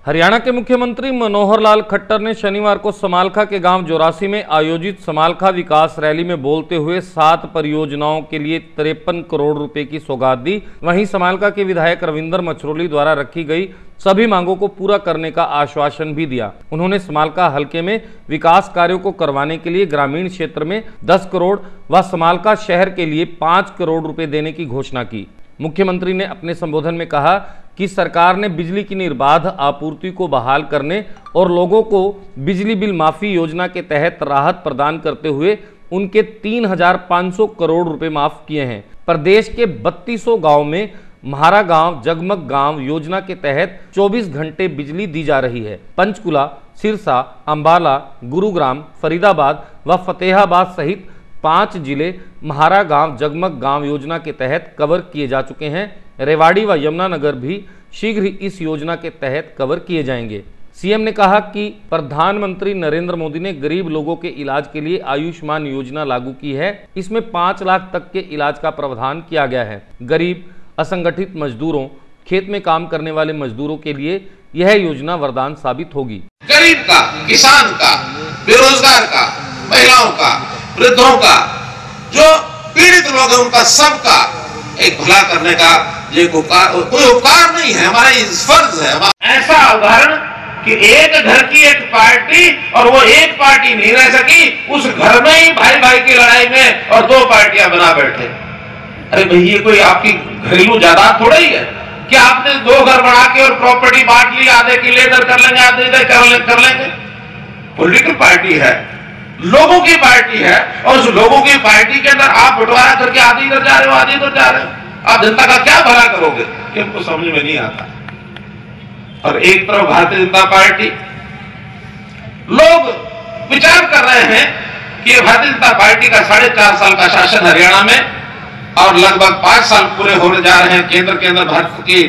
हरियाणा के मुख्यमंत्री मनोहर लाल खट्टर ने शनिवार को समालखा के गांव जोरासी में आयोजित समालखा विकास रैली में बोलते हुए 7 परियोजनाओं के लिए 53 करोड़ रुपए की सौगात दी। वहीं समालखा के विधायक रविंद्र मछरोली द्वारा रखी गई सभी मांगों को पूरा करने का आश्वासन भी दिया। उन्होंने समालखा हलके में विकास कार्यों को करवाने के लिए ग्रामीण क्षेत्र में 10 करोड़ व समालखा शहर के लिए 5 करोड़ रुपए देने की घोषणा की। मुख्यमंत्री ने अपने संबोधन में कहा कि सरकार ने बिजली की निर्बाध आपूर्ति को बहाल करने और लोगों को बिजली बिल माफी योजना के तहत राहत प्रदान करते हुए उनके 3,500 करोड़ रुपए माफ किए हैं। प्रदेश के 3200 गांव में म्हारा गांव जगमग गांव योजना के तहत 24 घंटे बिजली दी जा रही है। पंचकुला, सिरसा, अंबाला, गुरुग्राम, फरीदाबाद व फतेहाबाद सहित 5 जिले म्हारा गांव जगमग गांव योजना के तहत कवर किए जा चुके हैं। रेवाड़ी व यमुनानगर भी शीघ्र ही इस योजना के तहत कवर किए जाएंगे। सीएम ने कहा कि प्रधानमंत्री नरेंद्र मोदी ने गरीब लोगों के इलाज के लिए आयुष्मान योजना लागू की है। इसमें 5 लाख तक के इलाज का प्रावधान किया गया है। गरीब, असंगठित मजदूरों, खेत में काम करने वाले मजदूरों के लिए यह योजना वरदान साबित होगी। गरीब का, किसान का, बेरोजगार का, महिलाओं का, वृद्धों का, जो पीड़ित लोग हैं उनका सबका एक भला करने का ये कोई उपकार नहीं है, हमारा फर्ज है। ऐसा उदाहरण कि एक घर की एक पार्टी और वो एक पार्टी नहीं रह सकी, उस घर में ही भाई भाई की लड़ाई में और 2 पार्टियां बना बैठे। अरे भाई, ये कोई आपकी घरेलू जायदाद थोड़ा ही है कि आपने 2 घर बना के और प्रॉपर्टी बांट ली, आधे किले इधर कर लेंगे, आधे इधर कर लेंगे। पॉलिटिकल पार्टी है, लोगों की पार्टी है, और उस लोगों की पार्टी के अंदर आप बंटवारा करके आधी इधर जा रहे हो, आधी इधर जा रहे हो। आप जनता का क्या भला करोगे, कि हमको समझ में नहीं आता। और एक तरफ भारतीय जनता पार्टी, लोग विचार कर रहे हैं कि भारतीय जनता पार्टी का 4.5 साल का शासन हरियाणा में और लगभग 5 साल पूरे होने जा रहे हैं केंद्र के अंदर भारत की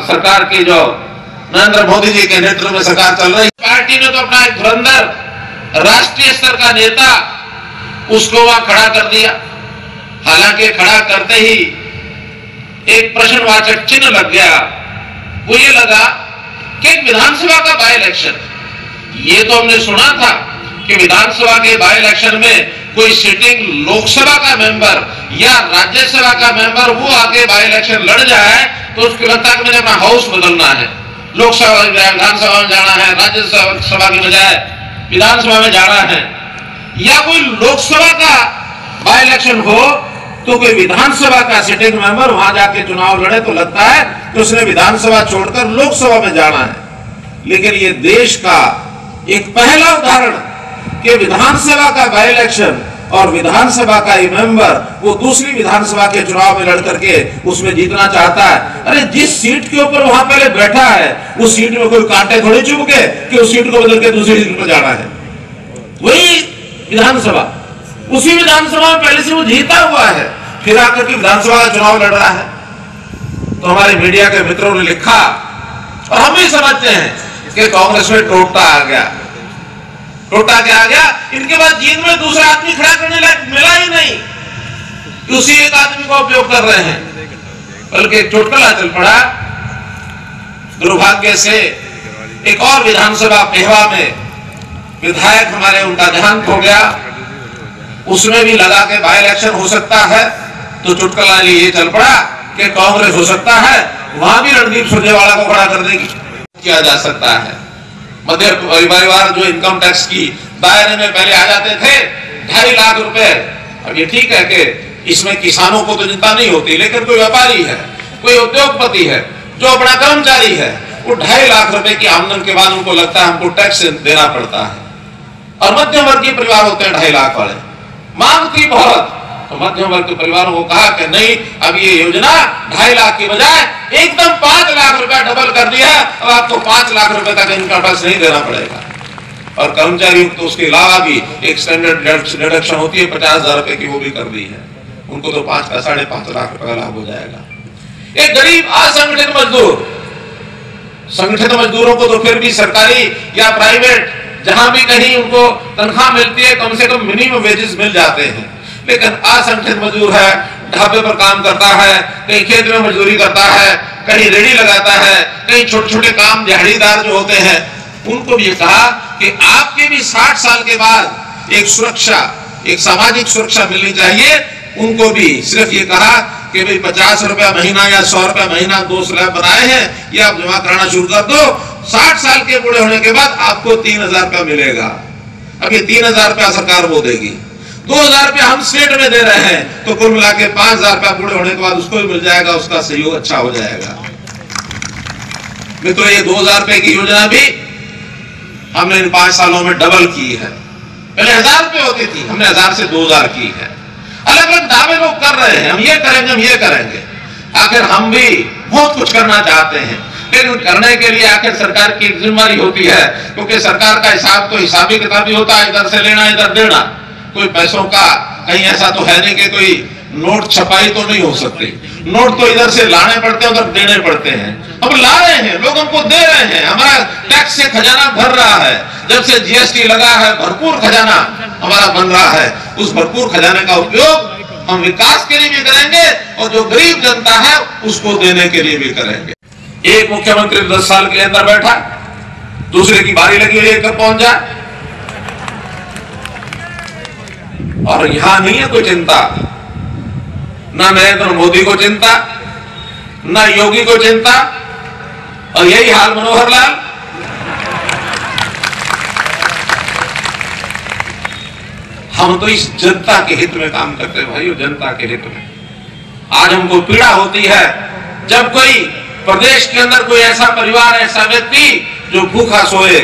सरकार की, जो नरेंद्र मोदी जी के नेतृत्व में सरकार चल रही। पार्टी ने तो अपना एक धुरंधर राष्ट्रीय स्तर का नेता उसको वहां खड़ा कर दिया। हालांकि खड़ा करते ही एक प्रश्नवाचक चिन्ह लग गया। वो ये लगा कि विधानसभा का बाय इलेक्शन, ये तो हमने सुना था कि विधानसभा के बाय इलेक्शन में कोई सिटिंग लोकसभा का मेंबर या राज्यसभा का मेंबर वो आगे बाय इलेक्शन लड़ जाए तो उसको लगता है कि मुझे अपना हाउस बदलना है, लोकसभा की बजाय विधानसभा में जाना है, राज्यसभा की बजाय विधानसभा में जाना है। या कोई लोकसभा का बाय इलेक्शन हो तो कोई विधानसभा का सिटिंग मेंबर वहां जाके चुनाव लड़े तो लगता है कि उसने विधानसभा छोड़कर लोकसभा में जाना है। लेकिन ये देश का एक पहला उदाहरण कि विधानसभा का बाय इलेक्शन और विधानसभा का ये मेंबर वो दूसरी विधानसभा के चुनाव में लड़ करके उसमें जीतना चाहता है। अरे जिस सीट के ऊपर वहां पहले बैठा है उस सीट में कोई कांटे थोड़ी चुभ के कि उस सीट को बदल के दूसरी सीट पर जाना है। वही विधानसभा, उसी विधानसभा में पहले से वो जीता हुआ है, फिर आकर के विधानसभा का चुनाव लड़ रहा है। तो हमारे मीडिया के मित्रों ने लिखा और हम भी समझते हैं कि कांग्रेस में टोटा आ गया। टोटा क्या आ गया? इनके बाद जीत में दूसरा आदमी खड़ा करने लायक मिला ही नहीं, उसी एक आदमी का उपयोग कर रहे हैं। बल्कि एक चुटकुला चल पड़ा। दुर्भाग्य से एक और विधानसभा पेहवा में विधायक हमारे उनका देहांत हो गया, उसमें भी लगा के बाय इलेक्शन हो सकता है तो चुटकुला ये चल पड़ा कि कांग्रेस हो सकता है वहां भी रणदीप सुरजेवाला को खड़ा कर देगी। किया जा सकता है। मध्य परिवार जो इनकम टैक्स की दायरे में पहले आ जाते थे 2.5 लाख रुपए। अब ये ठीक है कि इसमें किसानों को तो चिंता नहीं होती, लेकिन कोई व्यापारी है, कोई उद्योगपति है, जो अपना कर्मचारी है, वो 2.5 लाख रुपए की आमदन के बाद उनको लगता है हमको टैक्स देना पड़ता है। और मध्यम वर्गीय परिवार होते हैं 2.5 लाख वाले, मांग थी बहुत, तो मध्यम वर्ग के परिवारों को कहा कि नहीं, अब ये योजना 2.5 लाख की बजाय एकदम 5 लाख रुपया डबल कर दिया है। अब आपको 5 लाख रुपए तक इनकम टैक्स नहीं देना पड़ेगा। और कर्मचारियों को तो उसके अलावा भी एक स्टैंडर्ड डिडक्शन होती है 50,000 रुपए की, वो भी कर दी है। उनको तो 5.5 लाख रुपए का लाभ हो जाएगा। एक गरीब असंगठित मजदूर, संगठित मजदूरों को तो फिर भी सरकारी या प्राइवेट जहां भी कहीं उनको तनख्वाह मिलती है, कम से कम मिनिमम वेजेस मिल जाते हैं। लेकिन असंगठित मजदूर है, ढाबे पर काम करता है, कहीं खेत में मजदूरी करता है, कहीं रेडी लगाता है, कहीं छोटे छोटे काम दिहाड़ीदार जो होते हैं, उनको भी ये कहा कि आपके भी 60 साल के बाद एक सुरक्षा, एक सामाजिक सुरक्षा मिलनी चाहिए। उनको भी सिर्फ ये कहा कि भाई 50 रुपया महीना या 100 रुपया महीना 2 स्लैब बनाए हैं, ये आप जमा कराना शुरू कर दो। 60 साल के बूढ़े होने के बाद आपको 3000 रुपया मिलेगा। अब ये 3000 रुपया सरकार वो देगी, 2000 रुपया हम स्टेट में दे रहे हैं, तो कुल मिला के 5000 रुपया बूढ़े होने के बाद उसको भी मिल जाएगा, उसका सहयोग अच्छा हो जाएगा। मित्रों, ये 2000 रुपए की योजना भी हमने इन 5 सालों में डबल की है। पहले 1000 रुपए होती थी, हमने 1000 से 2000 की है। अलग अलग दावे लोग कर रहे हैं, हम ये करेंगे, हम ये करेंगे। आखिर हम भी बहुत कुछ करना चाहते हैं, लेकिन करने के लिए आखिर सरकार की जिम्मेदारी होती है, क्योंकि सरकार का हिसाब तो हिसाबी किताबी होता है, इधर से लेना इधर देना। कोई पैसों का कहीं ऐसा तो है नहीं कि कोई नोट छपाई तो नहीं हो सकती, नोट तो इधर से लाने पड़ते हैं, उधर देने पड़ते हैं। अब ला रहे हैं, लोग हमको दे रहे हैं, हमारा टैक्स से खजाना भर रहा है। जब से जीएसटी लगा है, भरपूर खजाना हमारा बन रहा है। उस भरपूर खजाने का उपयोग हम विकास के लिए भी करेंगे और जो गरीब जनता है उसको देने के लिए भी करेंगे। एक मुख्यमंत्री 10 साल के अंदर बैठा, दूसरे की बारी लगी हुई कब पहुंच जाए। और यहां नहीं है कोई चिंता, ना नरेंद्र मोदी को चिंता, ना योगी को चिंता, और यही हाल मनोहर लाल। हम तो इस जनता के हित में काम करते हैं भाइयों, जनता के हित में। आज हमको पीड़ा होती है जब कोई प्रदेश के अंदर कोई ऐसा परिवार, ऐसा व्यक्ति जो भूखा सोए,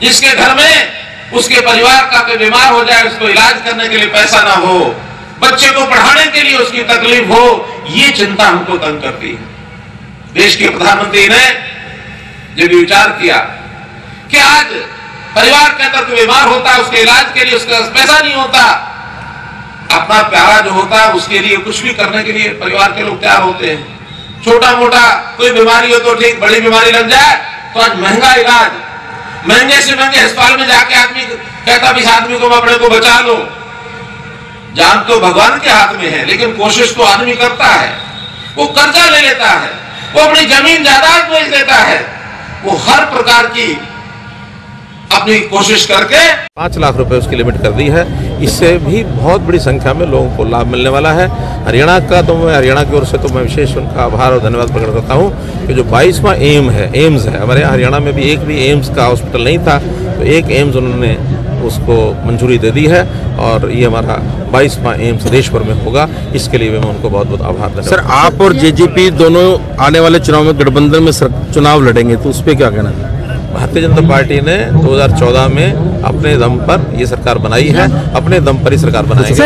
जिसके घर में उसके परिवार का कोई बीमार हो जाए, उसको इलाज करने के लिए पैसा ना हो, बच्चे को पढ़ाने के लिए उसकी तकलीफ हो, ये चिंता हमको तंग करती है। देश के प्रधानमंत्री ने जब विचार किया कि आज परिवार के अंदर कोई बीमार होता है, उसके इलाज के लिए उसका पैसा नहीं होता, अपना प्यारा जो होता है उसके लिए कुछ भी करने के लिए परिवार के लोग तैयार होते हैं। छोटा मोटा कोई बीमारी हो तो ठीक, बड़ी बीमारी लग जाए तो आज महंगा इलाज, महंगे से महंगे अस्पताल में जाके आदमी कहता भी इस आदमी को, मैं अपने को बचा लो। जान तो भगवान के हाथ में है, लेकिन कोशिश तो आदमी करता है। वो कर्जा ले लेता है, वो अपनी जमीन जायदाद बेच देता है, वो हर प्रकार की अपनी कोशिश करके 5 लाख रुपए उसकी लिमिट कर दी है। इससे भी बहुत बड़ी संख्या में लोगों को लाभ मिलने वाला है। हरियाणा की ओर से तो मैं विशेष उनका आभार और धन्यवाद प्रकट करता हूँ कि जो 22वां एम्स है, हमारे यहाँ हरियाणा में भी एक भी एम्स का हॉस्पिटल नहीं था, तो एक एम्स उन्होंने उसको मंजूरी दे दी है और ये हमारा 22वां एम्स देश भर में होगा। इसके लिए मैं उनको बहुत बहुत आभार देता हूं। सर, आप और जेजेपी दोनों आने वाले चुनाव में गठबंधन में चुनाव लड़ेंगे, तो उस पर क्या कहना है? भारतीय जनता पार्टी ने 2014 में अपने दम पर ये सरकार बनाई है, अपने दम पर ही सरकार बनाई है।